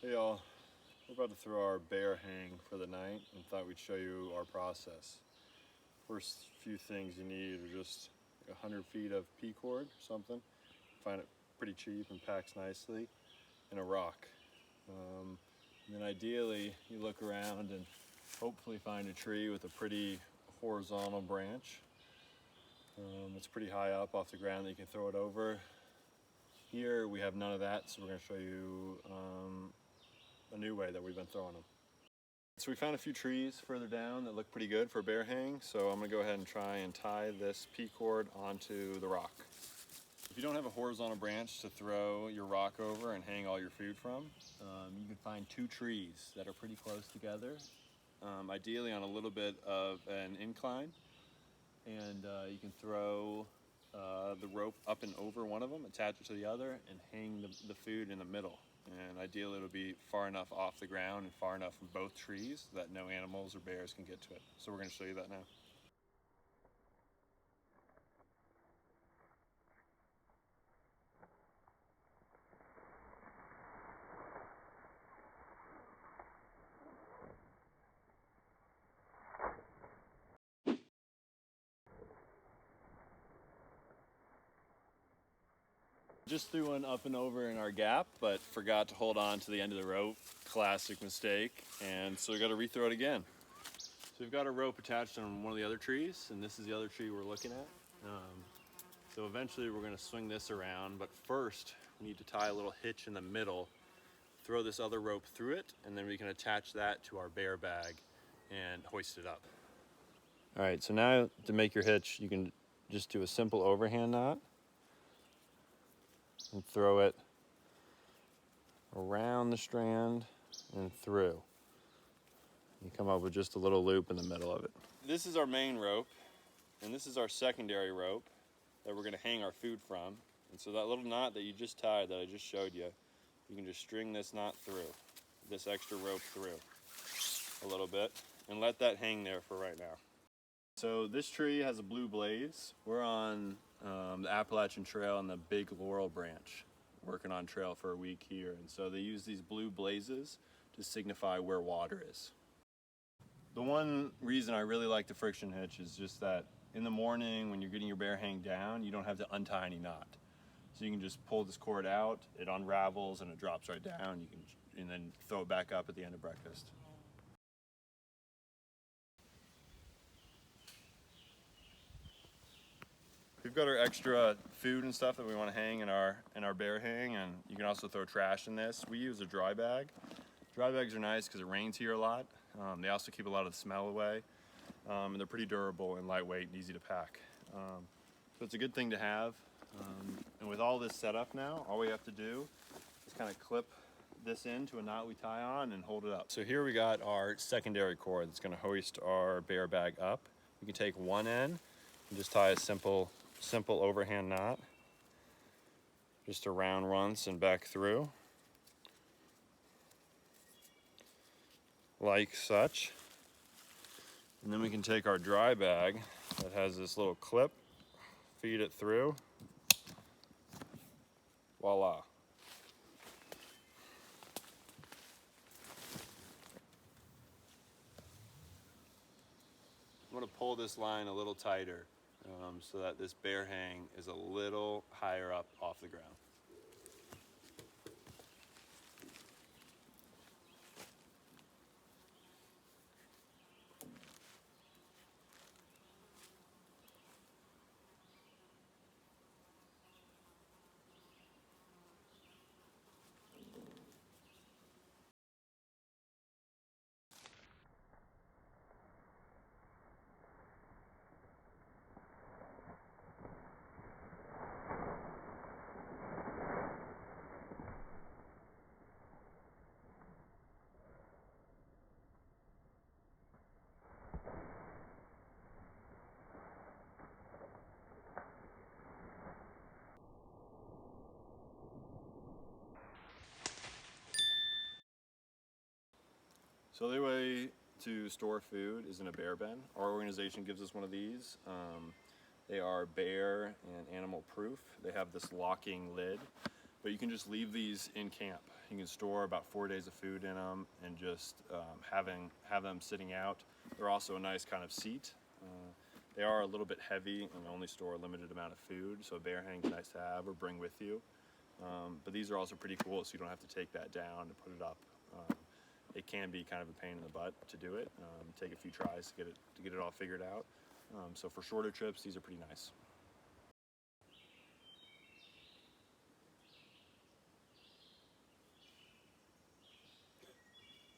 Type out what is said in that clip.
Hey y'all, we're about to throw our bear hang for the night and thought we'd show you our process. First few things you need are just 100 feet of P cord or something. Find it pretty cheap and packs nicely, and a rock. And then ideally you look around and hopefully find a tree with a pretty horizontal branch. It's pretty high up off the ground that you can throw it over. Here we have none of that, so we're going to show you a new way that we've been throwing them. So we found a few trees further down that look pretty good for a bear hang, so I'm going to go ahead and try and tie this P cord onto the rock. If you don't have a horizontal branch to throw your rock over and hang all your food from, you can find two trees that are pretty close together, ideally on a little bit of an incline, and you can throw the rope up and over one of them, attach it to the other, and hang the food in the middle. And ideally it'll be far enough off the ground and far enough from both trees that no animals or bears can get to it. So we're going to show you that now. Just threw one up and over in our gap, but forgot to hold on to the end of the rope. Classic mistake. And so we got to rethrow it again. So we've got a rope attached on one of the other trees, and this is the other tree we're looking at. So eventually we're going to swing this around, but first we need to tie a little hitch in the middle, throw this other rope through it, and then we can attach that to our bear bag and hoist it up. All right, so now to make your hitch, you can just do a simple overhand knot and throw it around the strand and through. You come up with just a little loop in the middle of it. This is our main rope, and this is our secondary rope that we're going to hang our food from. And so that little knot that you just tied, that I just showed you, you can just string this knot through, this extra rope through a little bit, and let that hang there for right now. So this tree has a blue blaze. We're on the Appalachian Trail on the Big Laurel branch, working on trail for a week here. And so they use these blue blazes to signify where water is. The one reason I really like the friction hitch is just that in the morning when you're getting your bear hang down, you don't have to untie any knot. So you can just pull this cord out, it unravels and it drops right down. And then throw it back up at the end of breakfast. We've got our extra food and stuff that we want to hang in our bear hang, and you can also throw trash in this. We use a dry bag. Dry bags are nice because it rains here a lot. They also keep a lot of the smell away, and they're pretty durable and lightweight and easy to pack. So it's a good thing to have. And with all this set up now, all we have to do is kind of clip this into a knot we tie on and hold it up. So here we got our secondary cord that's going to hoist our bear bag up. You can take one end and just tie a simple overhand knot, just around once and back through, like such. And then we can take our dry bag that has this little clip, feed it through, voila. I'm going to pull this line a little tighter so that this bear hang is a little higher up off the ground. So the way to store food is in a bear bin. Our organization gives us one of these. They are bear and animal proof. They have this locking lid But you can just leave these in camp. You can store about 4 days of food in them and just have them sitting out. They're also a nice kind of seat. They are a little bit heavy and only store a limited amount of food, so a bear hang's nice to have or bring with you. But these are also pretty cool, so you don't have to take that down to put it up. It can be kind of a pain in the butt to do it. Take a few tries to get it all figured out. So for shorter trips, these are pretty nice.